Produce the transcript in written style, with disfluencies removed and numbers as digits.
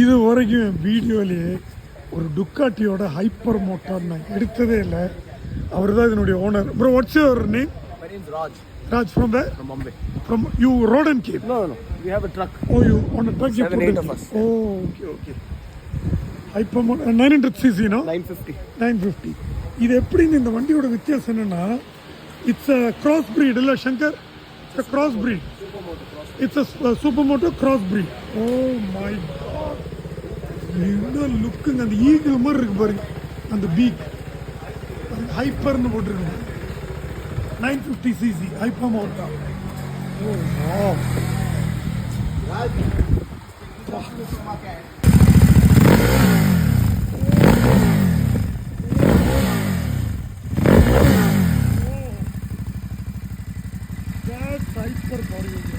இது வரைக்கும் வீடியோலேயே ஒரு டுக்காட்டியோட ஹைப்பர் மோட்டார் நான் எடுத்ததே இல்லை. அவர் தான் இதனுடைய owner. Bro, what's your name? My name is Raj. Raj, from where? From Bombay. From you rode and came? No. We have a truck. Oh, you on a truck? 7-8 of us. Oh, okay. Hyper 900cc, no? 950. 950. இது எப்படின்னு இந்த வண்டியோட வித்தியாசம் என்னன்னா, it's a cross breed இல்லை Shankar? It's a cross breed. It's a super moto cross breed. Oh my god, என்ன லுக்குங்க! அந்த ஈகிள் மாதிரி இருக்கு பாருங்க அந்த பீக். ஹைப்பர்னு போட்டிருக்கு. 950cc hyper moto. Oh wow. That's hyper for you.